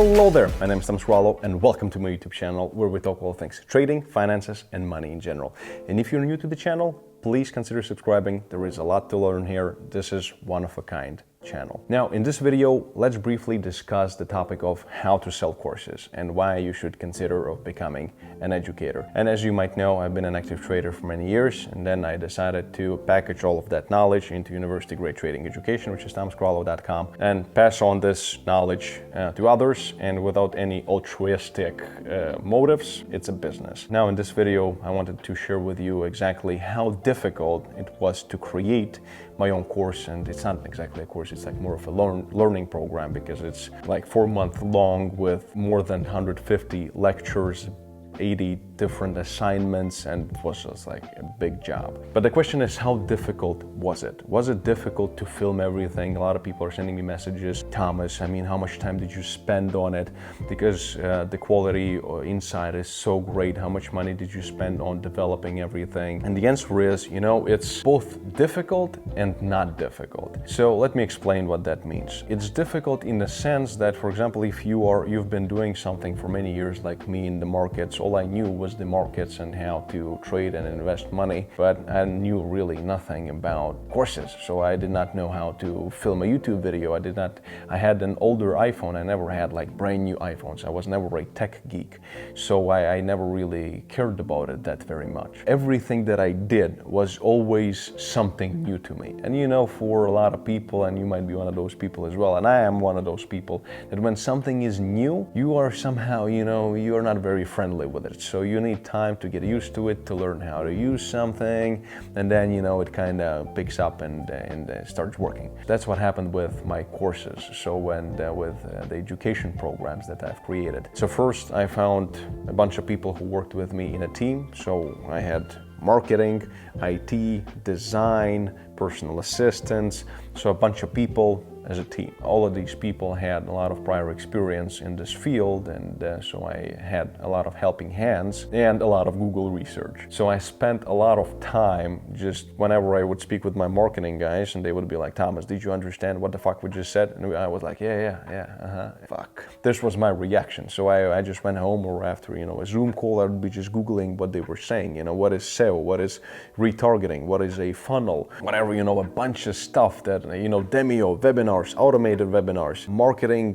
Hello there, my name is Thomas Kralow and welcome to my YouTube channel where we talk all things trading, finances and money in general. And if you're new to the channel, please consider subscribing. There is a lot to learn here. This is one of a kind channel. Now, in this video, let's briefly discuss the topic of how to sell courses and why you should consider of becoming an educator. And as you might know, I've been an active trader for many years, and then I decided to package all of that knowledge into university-grade trading education, which is thomaskralow.com, and pass on this knowledge to others, and without any altruistic motives. It's a business. Now, in this video, I wanted to share with you exactly how difficult it was to create my own course. And it's not exactly a course, it's like more of a learning program, because it's like 4 months long with more than 150 lectures, 80 different assignments, and it was just like a big job. But the question is, how difficult was it? Was it difficult to film everything? A lot of people are sending me messages, Thomas, I mean, how much time did you spend on it? Because the quality inside is so great. How much money did you spend on developing everything? And the answer is, you know, it's both difficult and not difficult. So let me explain what that means. It's difficult in the sense that, for example, if you've been doing something for many years like me in the markets, all I knew was the markets and how to trade and invest money, but I knew really nothing about courses. So I did not know how to film a YouTube video. I had an older iPhone. I never had like brand new iPhones. I was never a tech geek. So I never really cared about it that very much. Everything that I did was always something new to me. And you know, for a lot of people, and you might be one of those people as well, and I am one of those people, that when something is new, you are somehow, you know, you are not very friendly with it. So you need time to get used to it, to learn how to use something, and then, you know, it kind of picks up and starts working. That's what happened with my courses. So with the education programs that I've created. So first I found a bunch of people who worked with me in a team. So I had marketing, IT, design, personal assistants, so a bunch of people as a team. All of these people had a lot of prior experience in this field, and so I had a lot of helping hands and a lot of Google research. So I spent a lot of time just whenever I would speak with my marketing guys, and they would be like, Thomas, did you understand what the fuck we just said? And I was like, fuck. This was my reaction. So I just went home, or after, you know, a Zoom call, I would be just Googling what they were saying. You know, what is SEO? What is retargeting? What is a funnel? Whatever, you know, a bunch of stuff that, you know, Demio, webinars, automated webinars, marketing.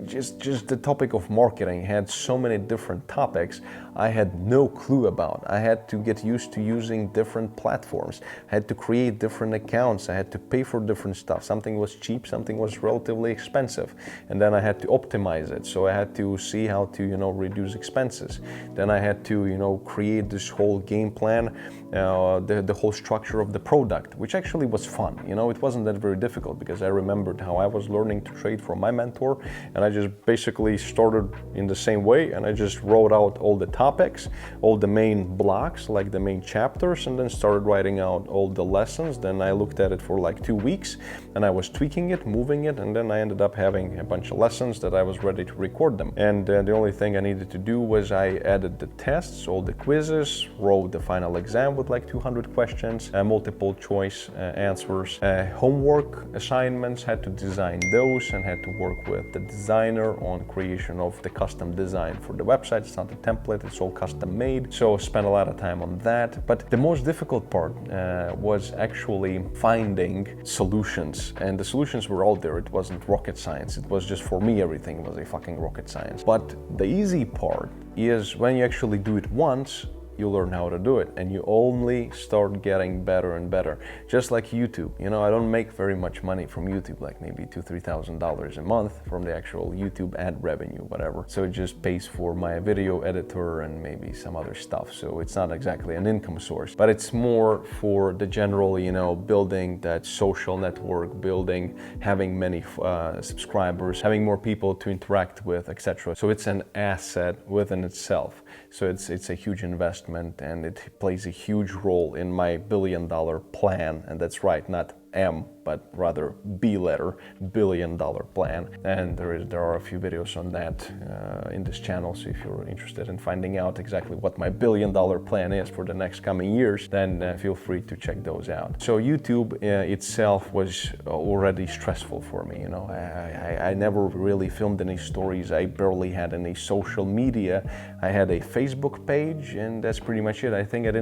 Just the topic of marketing had so many different topics I had no clue about. I had to get used to using different platforms. I had to create different accounts. I had to pay for different stuff. Something was cheap, something was relatively expensive. And then I had to optimize it. So I had to see how to, you know, reduce expenses. Then I had to, you know, create this whole game plan, the whole structure of the product, which actually was fun. You know, it wasn't that very difficult, because I remembered how I was learning to trade from my mentor, and I just basically started in the same way, and I just wrote out all the topics, all the main blocks, like the main chapters, and then started writing out all the lessons. Then I looked at it for like 2 weeks, and I was tweaking it, moving it, and then I ended up having a bunch of lessons that I was ready to record them. And the only thing I needed to do was I added the tests, all the quizzes, wrote the final exam with like 200 questions, multiple choice answers, homework assignments, had to design those, and had to work with the designer on creation of the custom design for the website. It's not a template, it's all custom made. So spent a lot of time on that. But the most difficult part was actually finding solutions. And the solutions were all there. It wasn't rocket science. It was just, for me, everything was a fucking rocket science. But the easy part is when you actually do it once, you learn how to do it, and you only start getting better and better. Just like YouTube, you know, I don't make very much money from YouTube, like maybe $2,000-3,000 a month from the actual YouTube ad revenue, whatever. So it just pays for my video editor and maybe some other stuff. So it's not exactly an income source, but it's more for the general, you know, building that social network, having many subscribers, having more people to interact with, etc. So it's an asset within itself. So it's a huge investment, and it plays a huge role in my $1 billion plan. And that's right, not M, but rather B letter, billion-dollar plan. And there are a few videos on that in this channel, so if you're interested in finding out exactly what my billion-dollar plan is for the next coming years, then feel free to check those out. So YouTube itself was already stressful for me. I never really filmed any stories. I barely had any social media. I had a Facebook page, and that's pretty much it. I think I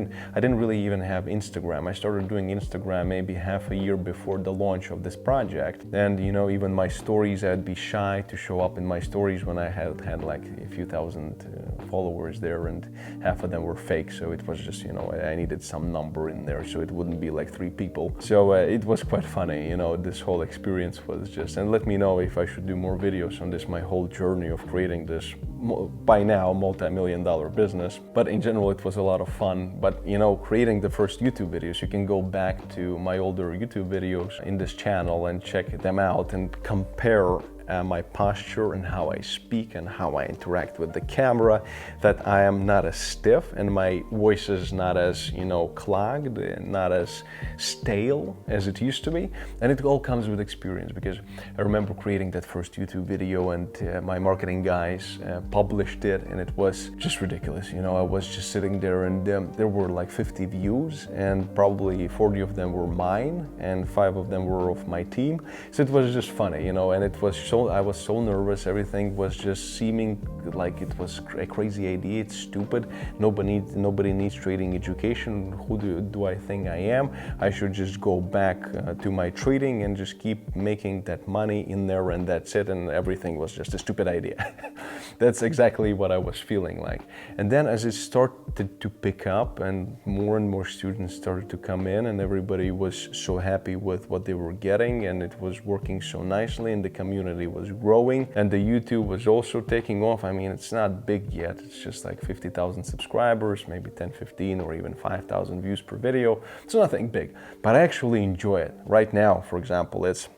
didn't really even have Instagram. I started doing Instagram maybe half a year before the launch of this project. And even my stories, I'd be shy to show up in my stories when I had like a few thousand followers there, and half of them were fake. So it was just, I needed some number in there so it wouldn't be like 3 people. So it was quite funny, this whole experience was just, and let me know if I should do more videos on this, my whole journey of creating this, by now, multi-million-dollar business. But in general, it was a lot of fun. But creating the first YouTube videos, you can go back to my older YouTube videos in this channel and check them out and compare my posture and how I speak and how I interact with the camera, that I am not as stiff and my voice is not as, clogged and not as stale as it used to be. And it all comes with experience, because I remember creating that first YouTube video and my marketing guys published it, and it was just ridiculous. I was just sitting there, and there were like 50 views, and probably 40 of them were mine and 5 of them were of my team. So it was just funny, and it was I was so nervous. Everything was just seeming like it was a crazy idea. It's stupid. Nobody needs trading education. Who do I think I am? I should just go back to my trading and just keep making that money in there, and that's it. And everything was just a stupid idea. That's exactly what I was feeling like. And then as it started to pick up and more students started to come in, and everybody was so happy with what they were getting, and it was working so nicely, and the community was growing, and the YouTube was also taking off. I mean, it's not big yet. It's just like 50,000 subscribers, maybe 10, 15, or even 5,000 views per video. It's nothing big, but I actually enjoy it. Right now, for example, it's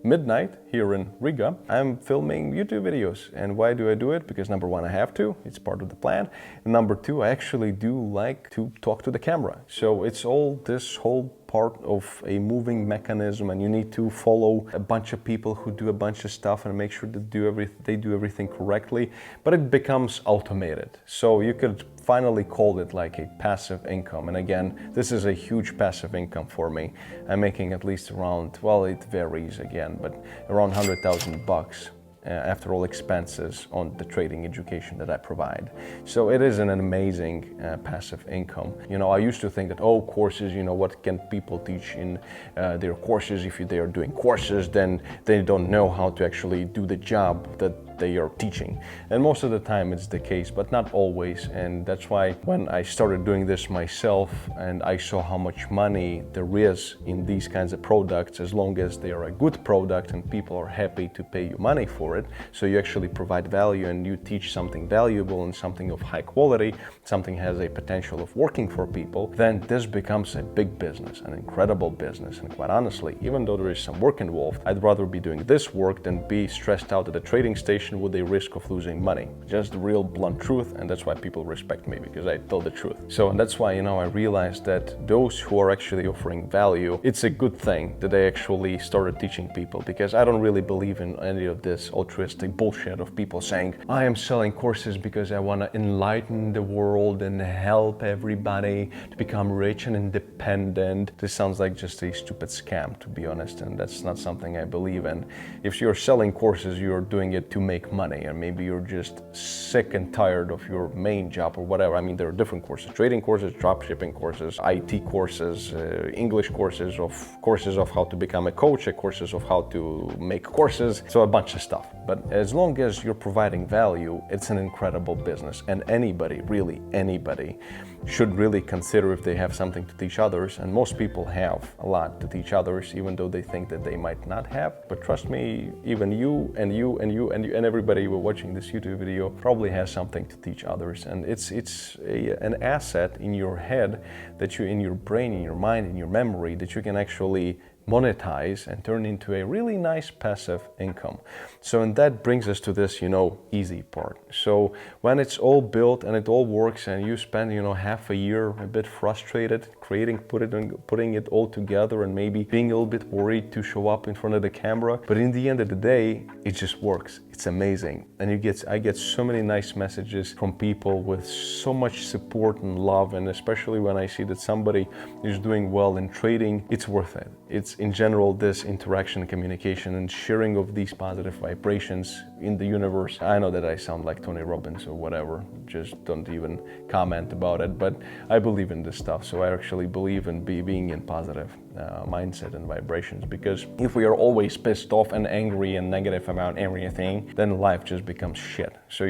midnight here in Riga. I'm filming YouTube videos. And why do I do it? Because number one, I have to. It's part of the plan. And number two, I actually do like to talk to the camera. So it's all this whole part of a moving mechanism, and you need to follow a bunch of people who do a bunch of stuff and make sure they do everything correctly, but it becomes automated. So you could finally call it like a passive income. And again, this is a huge passive income for me. I'm making at least around, well, it varies again, but around 100,000 bucks. After all expenses on the trading education that I provide. So it is an amazing passive income. I used to think that, courses, what can people teach in their courses? If they are doing courses, then they don't know how to actually do the job that they are teaching. And most of the time it's the case, but not always. And that's why when I started doing this myself and I saw how much money there is in these kinds of products, as long as they are a good product and people are happy to pay you money for it, so you actually provide value and you teach something valuable and something of high quality, something has a potential of working for people, then this becomes a big business, an incredible business. And quite honestly, even though there is some work involved, I'd rather be doing this work than be stressed out at a trading station with a risk of losing money. Just the real blunt truth, and that's why people respect me, because I tell the truth. So, and that's why, I realized that those who are actually offering value, it's a good thing that they actually started teaching people, because I don't really believe in any of this altruistic bullshit of people saying, I am selling courses because I want to enlighten the world and help everybody to become rich and independent. This sounds like just a stupid scam, to be honest, and that's not something I believe in. If you're selling courses, you're doing it to make money, and maybe you're just sick and tired of your main job or whatever. I mean, there are different courses: trading courses, dropshipping courses, IT courses, English courses of how to become a coach, courses of how to make courses, so a bunch of stuff. But as long as you're providing value, it's an incredible business, and anybody, really anybody, should really consider if they have something to teach others. And most people have a lot to teach others, even though they think that they might not have. But trust me, even you and everybody who are watching this YouTube video probably has something to teach others. And it's an asset in your head, that you, in your brain, in your mind, in your memory, that you can actually monetize and turn into a really nice passive income. So, and that brings us to this, easy part. So when it's all built and it all works and you spend, half a year a bit frustrated putting it all together and maybe being a little bit worried to show up in front of the camera, but in the end of the day, it just works. It's amazing. And I get so many nice messages from people with so much support and love, and especially when I see that somebody is doing well in trading, it's worth it. It's in general this interaction, communication, and sharing of these positive vibrations in the universe. I know that I sound like Tony Robbins or whatever, just don't even comment about it, but I believe in this stuff. So I actually believe in being in positive mindset and vibrations, because if we are always pissed off and angry and negative about everything, then life just becomes shit. So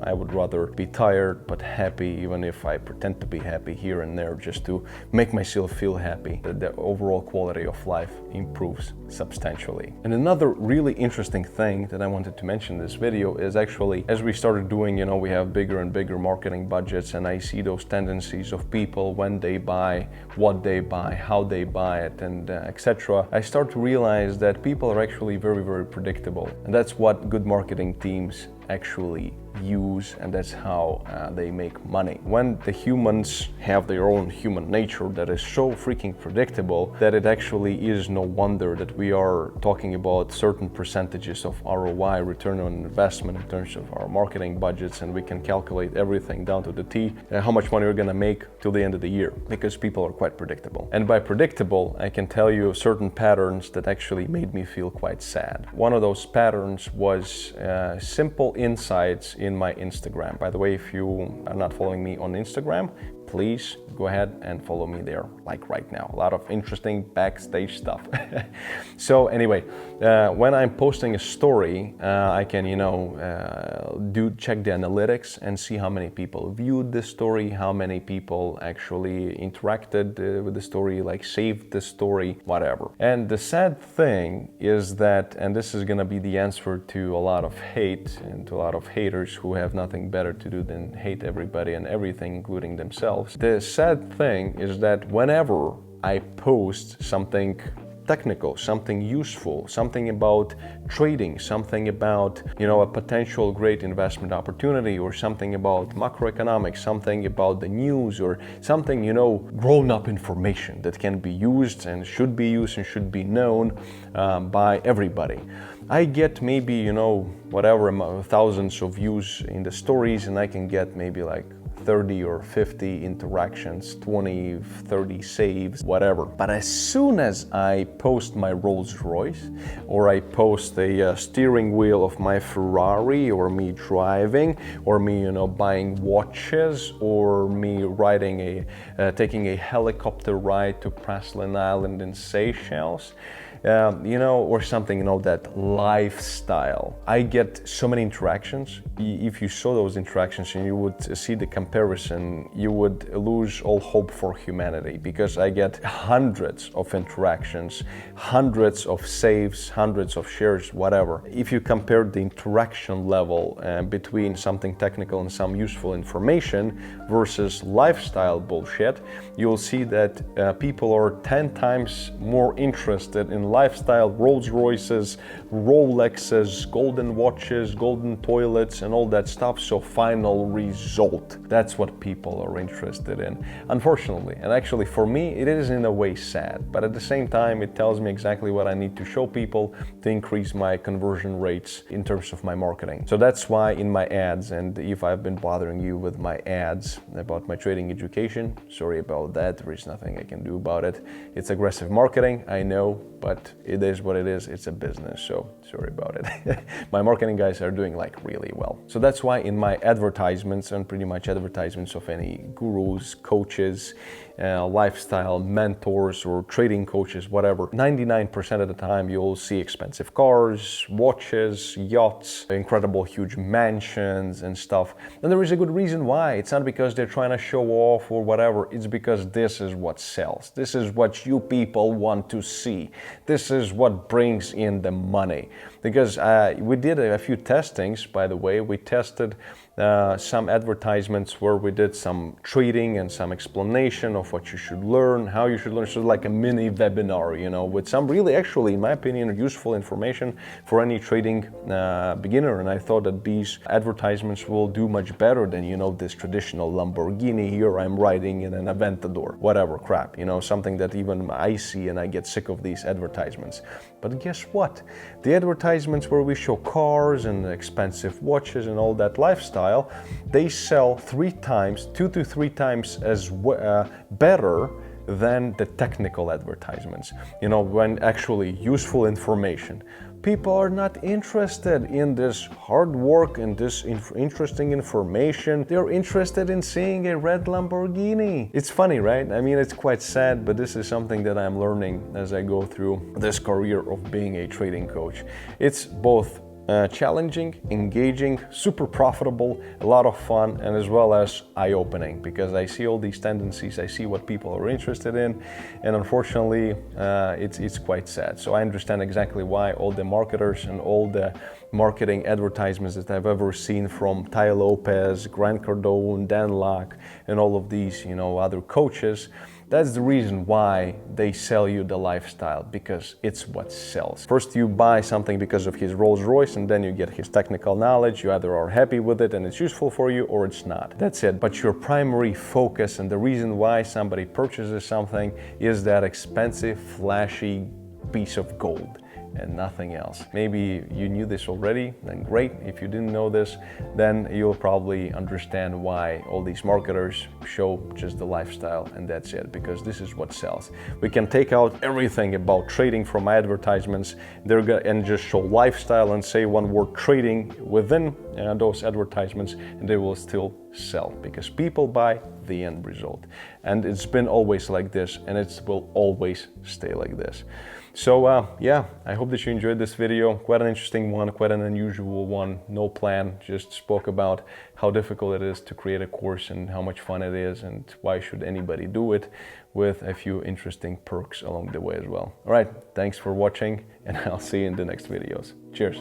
I would rather be tired but happy, even if I pretend to be happy here and there, just to make myself feel happy. The overall quality of life improves substantially. And another really interesting thing that I wanted to mention in this video is actually, as we started doing, we have bigger and bigger marketing budgets, and I see those tendencies of people when they buy, what they buy, how they buy it, and etc. I start to realize that people are actually very, very predictable. And that's what good marketing teams actually use, and that's how they make money. When the humans have their own human nature that is so freaking predictable that it actually is no wonder that we are talking about certain percentages of ROI, return on investment, in terms of our marketing budgets, and we can calculate everything down to the T, how much money we're gonna make till the end of the year, because people are quite predictable. And by predictable, I can tell you certain patterns that actually made me feel quite sad. One of those patterns was simple insights in my Instagram. By the way, if you are not following me on Instagram, please go ahead and follow me there, like right now. A lot of interesting backstage stuff. So anyway, when I'm posting a story, I can, check the analytics and see how many people viewed the story, how many people actually interacted with the story, like saved the story, whatever. And the sad thing is that, and this is gonna be the answer to a lot of hate and to a lot of haters who have nothing better to do than hate everybody and everything, including themselves. The sad thing is that whenever I post something technical, something useful, something about trading, something about, a potential great investment opportunity, or something about macroeconomics, something about the news, or something, grown-up information that can be used and should be known by everybody. I get maybe, thousands of views in the stories, and I can get maybe like 30 or 50 interactions, 20, 30 saves, whatever. But as soon as I post my Rolls Royce, or I post a steering wheel of my Ferrari, or me driving, or me, buying watches, or me taking a helicopter ride to Praslin Island in Seychelles, or something, that lifestyle. I get so many interactions. If you saw those interactions and you would see the comparison, you would lose all hope for humanity, because I get hundreds of interactions, hundreds of saves, hundreds of shares, whatever. If you compare the interaction level between something technical and some useful information versus lifestyle bullshit, you'll see that people are 10 times more interested in lifestyle, Rolls Royces, Rolexes, golden watches, golden toilets, and all that stuff. So final result, that's what people are interested in, unfortunately. And actually for me, it is in a way sad, but at the same time, it tells me exactly what I need to show people to increase my conversion rates in terms of my marketing. So that's why in my ads, and if I've been bothering you with my ads about my trading education, sorry about that, there is nothing I can do about it. It's aggressive marketing, I know, but it is what it is. It's a business, so sorry about it. My marketing guys are doing really well. So that's why in my advertisements, and pretty much advertisements of any gurus, coaches, lifestyle mentors, or trading coaches, whatever, 99% of the time you'll see expensive cars, watches, yachts, incredible huge mansions and stuff. And there is a good reason why. It's not because they're trying to show off or whatever. It's because this is what sells. This is what you people want to see. This is what brings in the money. Because we did a few testings, by the way. We tested some advertisements where we did some trading and some explanation of what you should learn, how you should learn. So like a mini webinar, you know, with some really, actually, in my opinion, useful information for any trading beginner. And I thought that these advertisements will do much better than, you know, this traditional Lamborghini, here I'm riding in an Aventador, whatever crap, you know, something that even I see and I get sick of these advertisements. But guess what? The advertisements where we show cars and expensive watches and all that lifestyle, they sell 2 to 3 times as better than the technical advertisements. You know, when actually useful information. People are not interested in this hard work and this interesting information. They're interested in seeing a red Lamborghini. It's funny, right? I mean, it's quite sad, but this is something that I'm learning as I go through this career of being a trading coach. It's both challenging, engaging, super profitable, a lot of fun, and as well as eye-opening, because I see all these tendencies, I see what people are interested in, and unfortunately it's quite sad. So I understand exactly why all the marketers and all the marketing advertisements that I've ever seen from Tai Lopez, Grant Cardone, Dan Lok, and all of these, you know, other coaches. That's the reason why they sell you the lifestyle, because it's what sells. First you buy something because of his Rolls Royce, and then you get his technical knowledge. You either are happy with it and it's useful for you, or it's not. That's it. But your primary focus and the reason why somebody purchases something is that expensive, flashy piece of gold and nothing else. Maybe you knew this already, then great. If you didn't know this, then you'll probably understand why all these marketers show just the lifestyle, and that's it, because this is what sells. We can take out everything about trading from advertisements and just show lifestyle and say one word trading within those advertisements, and they will still sell, because people buy the end result. And it's been always like this, and it will always stay like this. So yeah, I hope that you enjoyed this video. Quite an interesting one, quite an unusual one. No plan, just spoke about how difficult it is to create a course and how much fun it is and why should anybody do it, with a few interesting perks along the way as well. All right, thanks for watching, and I'll see you in the next videos. Cheers.